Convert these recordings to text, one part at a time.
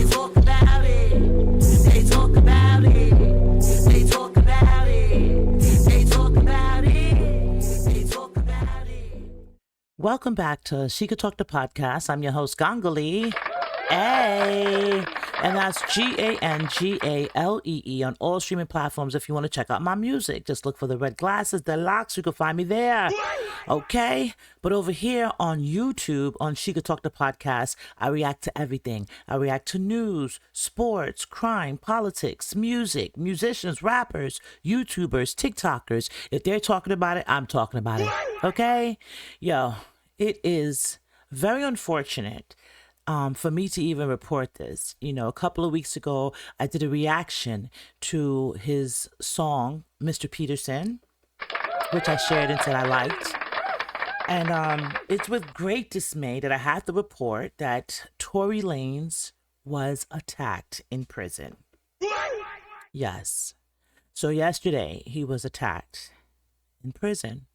They talk about it. They talk about it. They talk about it. They talk about it. They talk about it. Welcome back to She Could Talk the Podcast. I'm your host, Gangalee. Hey. And that's Gangalee on all streaming platforms. If you want to check out my music, just look for the Red Glasses, the Locks. You can find me there. Okay? But over here on YouTube, on She Could Talk the Podcast, I react to everything. I react to news, sports, crime, politics, music, musicians, rappers, YouTubers, TikTokers. If they're talking about it, I'm talking about it. Okay? Yo, it is very unfortunate for me to even report this. You know, a couple of weeks ago, I did a reaction to his song, Mr. Peterson, which I shared and said I liked. And it's with great dismay that I have to report that Tory Lanez was attacked in prison. Yes. So yesterday, he was attacked in prison.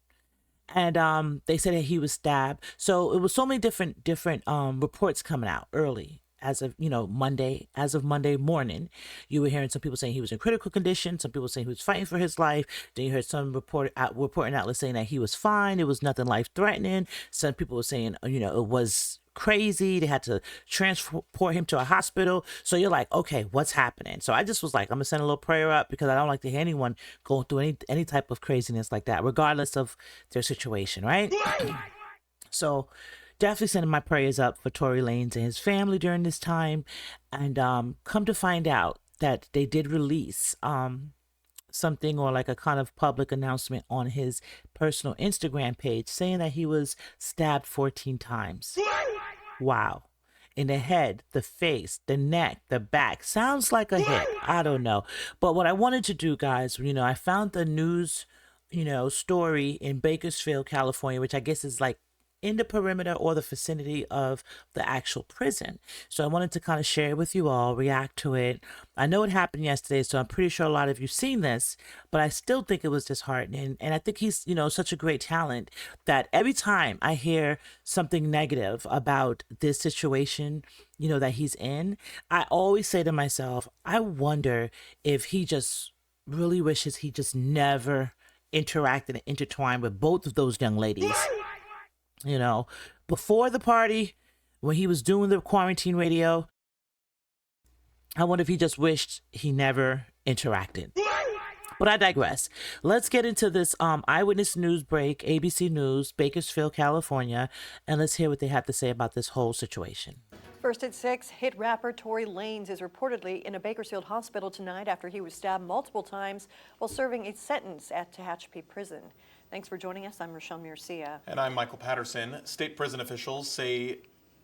And they said that he was stabbed. So it was so many different reports coming out early as of, Monday. As of Monday morning, you were hearing some people saying he was in critical condition. Some people saying he was fighting for his life. Then you heard some reporting outlets saying that he was fine. It was nothing life threatening. Some people were saying, it was crazy. They had to transport him to a hospital. So you're like, okay, what's happening? So I just was like, I'm gonna send a little prayer up because I don't like to hear anyone going through any type of craziness like that, regardless of their situation, right? So definitely sending my prayers up for Tory Lanez and his family during this time. And come to find out that they did release something, or like a kind of public announcement on his personal Instagram page, saying that he was stabbed 14 times. Wow. In the head, the face, the neck, the back. Sounds like a hit. I don't know. But what I wanted to do, guys, I found the news, story in Bakersfield, California, which I guess is like in the perimeter or the vicinity of the actual prison. So I wanted to kind of share it with you all, react to it. I know it happened yesterday, so I'm pretty sure a lot of you seen this, but I still think it was disheartening. And I think he's, such a great talent that every time I hear something negative about this situation, that he's in, I always say to myself, I wonder if he just really wishes he just never interacted and intertwined with both of those young ladies. Before the party, when he was doing the quarantine radio, I wonder if he just wished he never interacted. But I digress. Let's get into this eyewitness news break, ABC News, Bakersfield, California, and let's hear what they have to say about this whole situation. First at 6, hit rapper Tory Lanez is reportedly in a Bakersfield hospital tonight after he was stabbed multiple times while serving a sentence at Tehachapi Prison. Thanks for joining us. I'm Rochelle Murcia. And I'm Michael Patterson. State prison officials say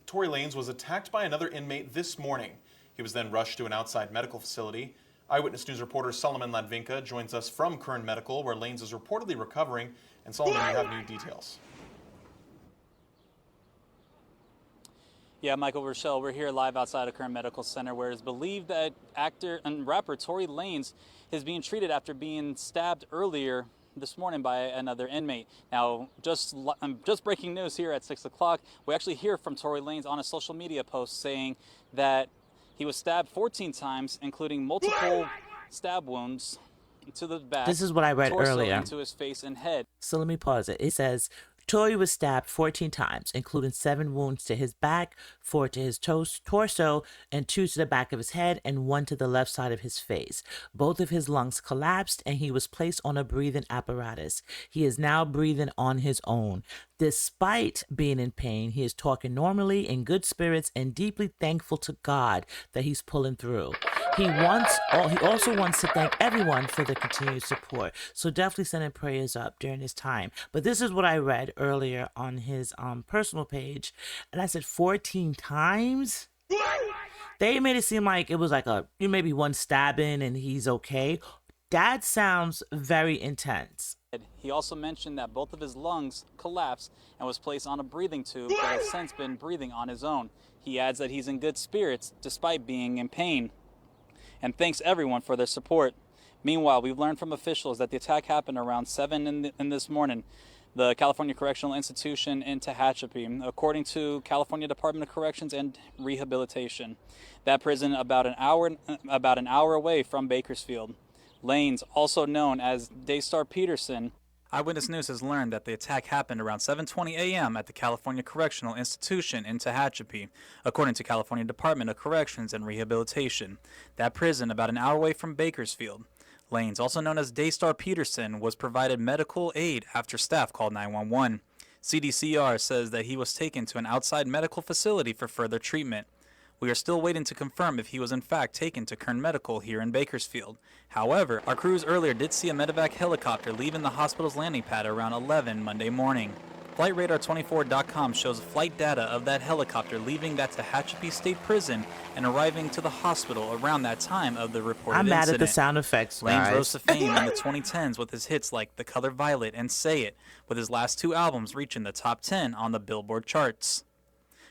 Tory Lanez was attacked by another inmate this morning. He was then rushed to an outside medical facility. Eyewitness News reporter Solomon Ladvinka joins us from Kern Medical, where Lanez is reportedly recovering. And Solomon, you have new details. Yeah, Michael, Rochelle, we're here live outside of Kern Medical Center, where it's believed that actor and rapper Tory Lanez is being treated after being stabbed earlier this morning by another inmate. Now, just breaking news here at 6 o'clock, we actually hear from Tory Lanez on a social media post saying that he was stabbed 14 times, including multiple stab wounds to the back. This is what I read torso, earlier. into his face and head. So let me pause it. It says, Tory was stabbed 14 times, including 7 wounds to his back, 4 to his torso, and 2 to the back of his head, and 1 to the left side of his face. Both of his lungs collapsed, and he was placed on a breathing apparatus. He is now breathing on his own. Despite being in pain, he is talking normally, in good spirits, and deeply thankful to God that he's pulling through. He also wants to thank everyone for their continued support. So definitely sending prayers up during this time. But this is what I read earlier on his personal page, and I said 14 times. They made it seem like it was like maybe one stabbing and he's okay. That sounds very intense. He also mentioned that both of his lungs collapsed and was placed on a breathing tube, but has since been breathing on his own. He adds that he's in good spirits despite being in pain, and thanks everyone for their support. Meanwhile, we've learned from officials that the attack happened around 7 in this morning. the California Correctional Institution in Tehachapi, according to California Department of Corrections and Rehabilitation. That prison about an hour away from Bakersfield. Lanez, also known as Daystar Peterson. Eyewitness News has learned that the attack happened around 7:20 a.m. at the California Correctional Institution in Tehachapi, according to California Department of Corrections and Rehabilitation. That prison about an hour away from Bakersfield. Lanez, also known as Daystar Peterson, was provided medical aid after staff called 911. CDCR says that he was taken to an outside medical facility for further treatment. We are still waiting to confirm if he was in fact taken to Kern Medical here in Bakersfield. However, our crews earlier did see a medevac helicopter leaving the hospital's landing pad around 11 Monday morning. FlightRadar24.com shows flight data of that helicopter leaving that Tehachapi State Prison and arriving to the hospital around that time of the reported I'm mad incident. at the sound effects, Lanez guys. rose to fame in the 2010s with his hits like The Color Violet and Say It, with his last two albums reaching the top 10 on the Billboard charts.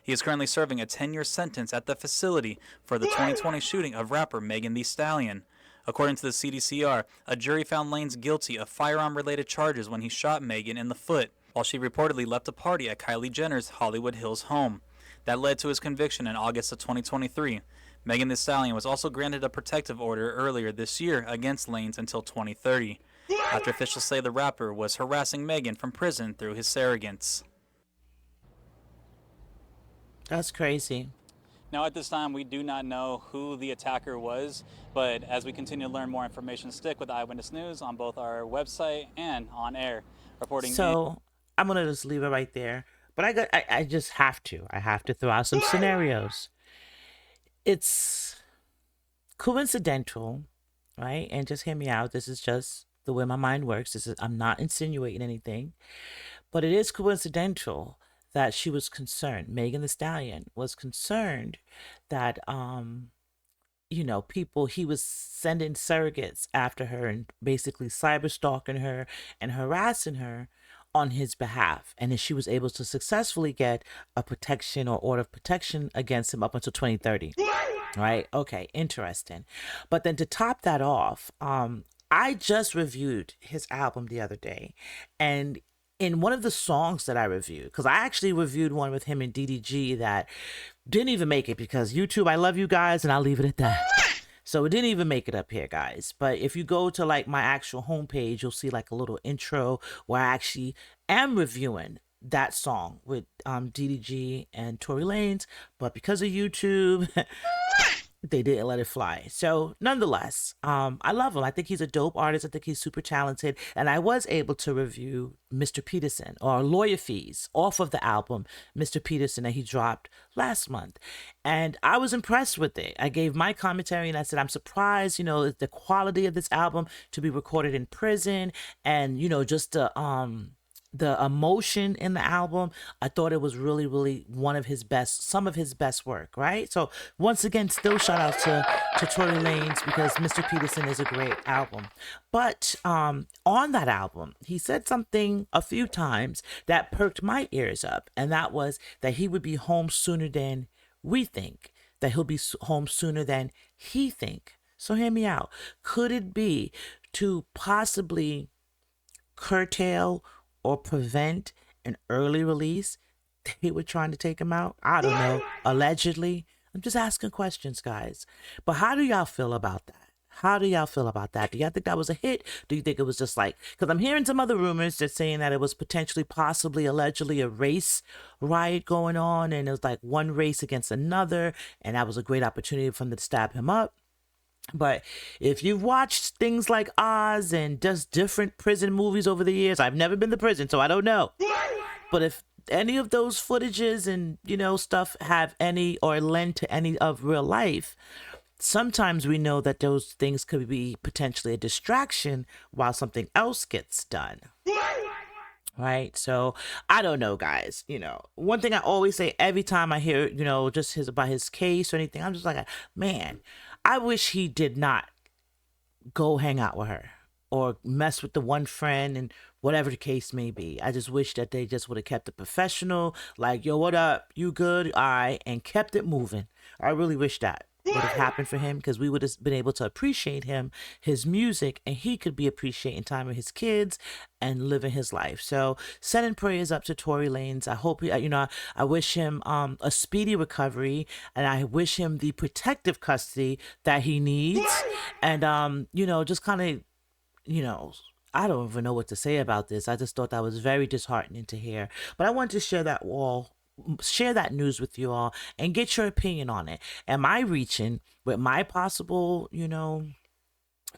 He is currently serving a 10-year sentence at the facility for the 2020 shooting of rapper Megan Thee Stallion. According to the CDCR, a jury found Lanez guilty of firearm-related charges when he shot Megan in the foot while she reportedly left a party at Kylie Jenner's Hollywood Hills home. That led to his conviction in August of 2023. Megan Thee Stallion was also granted a protective order earlier this year against Lanez until 2030, after officials say the rapper was harassing Megan from prison through his surrogates. That's crazy. Now, at this time, we do not know who the attacker was, but as we continue to learn more information, stick with Eyewitness News on both our website and on air. Reporting. So I'm gonna just leave it right there. But I just have to. I have to throw out some scenarios. It's coincidental, right? And just hear me out. This is just the way my mind works. I'm not insinuating anything, but it is coincidental that she was concerned. Megan Thee Stallion was concerned that he was sending surrogates after her and basically cyber stalking her and harassing her on his behalf, and then she was able to successfully get a protection or order of protection against him up until 2030. Right? Okay, interesting. But then to top that off, I just reviewed his album the other day, and in one of the songs that I reviewed, because I actually reviewed one with him and DDG that didn't even make it because YouTube, I love you guys, and I'll leave it at that. So it didn't even make it up here, guys. But if you go to like my actual homepage, you'll see like a little intro where I actually am reviewing that song with DDG and Tory Lanez. But because of YouTube, they didn't let it fly. So nonetheless, I love him. I think he's a dope artist. I think he's super talented. And I was able to review Mr. Peterson, or Lawyer Fees, off of the album Mr. Peterson that he dropped last month. And I was impressed with it. I gave my commentary and I said, I'm surprised, the quality of this album to be recorded in prison, and, just the emotion in the album. I thought it was really, really some of his best work, right? So once again, still shout out to Tory Lanez, because Mr. Peterson is a great album. But on that album, he said something a few times that perked my ears up, and that was that he would be home sooner than we think, that he'll be home sooner than he think. So hear me out. Could it be to possibly curtail or prevent an early release? They were trying to take him out. I don't know. Allegedly. I'm just asking questions, guys. But how do y'all feel about that? How do y'all feel about that? Do y'all think that was a hit? Do you think it was just like, because I'm hearing some other rumors that's saying that it was potentially, possibly, allegedly a race riot going on, and it was like one race against another, and that was a great opportunity for them to stab him up. But if you've watched things like Oz and just different prison movies over the years, I've never been to prison, so I don't know. But if any of those footages and, stuff have any or lend to any of real life, sometimes we know that those things could be potentially a distraction while something else gets done. Right? So I don't know, guys. One thing I always say every time I hear, just about his case or anything, I'm just like, man, I wish he did not go hang out with her or mess with the one friend and whatever the case may be. I just wish that they just would have kept it professional, like, yo, what up? You good? All right, and kept it moving. I really wish that. would have happened for him, because we would have been able to appreciate him, his music, and he could be appreciating time with his kids and living his life. So sending prayers up to Tory Lanez. I hope I wish him a speedy recovery, and I wish him the protective custody that he needs. And just kind of, I don't even know what to say about this. I just thought that was very disheartening to hear. But I wanted to share that news with you all and get your opinion on it. Am I reaching with my possible,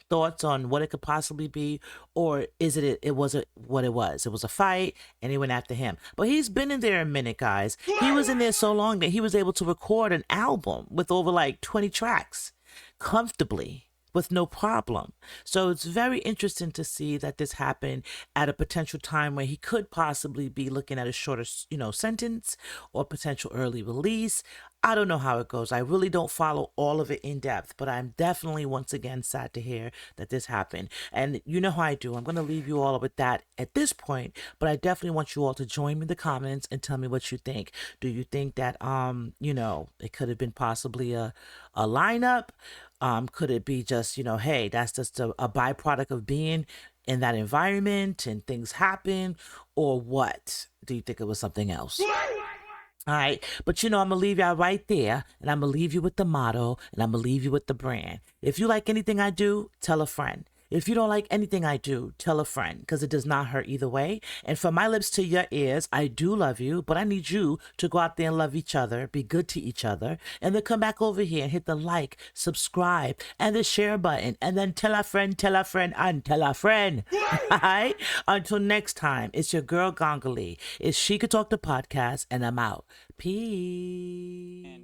thoughts on what it could possibly be, or is it wasn't what it was? It was a fight and he went after him. But he's been in there a minute, guys. He was in there so long that he was able to record an album with over like 20 tracks comfortably, with no problem. So it's very interesting to see that this happened at a potential time where he could possibly be looking at a shorter, sentence or potential early release. I don't know how it goes. I really don't follow all of it in depth, but I'm definitely once again sad to hear that this happened. And you know how I do. I'm going to leave you all with that at this point, but I definitely want you all to join me in the comments and tell me what you think. Do you think that it could have been possibly a lineup? Could it be just, hey, that's just a byproduct of being in that environment and things happen, or what? Do you think it was something else? All right. But I'm going to leave y'all right there, and I'm going to leave you with the motto, and I'm going to leave you with the brand. If you like anything I do, tell a friend. If you don't like anything I do, tell a friend, because it does not hurt either way. And from my lips to your ears, I do love you, but I need you to go out there and love each other, be good to each other, and then come back over here and hit the like, subscribe, and the share button, and then tell a friend, and tell a friend. All right? Until next time, it's your girl Gongali. It's She Could Talk the Podcast, and I'm out. Peace.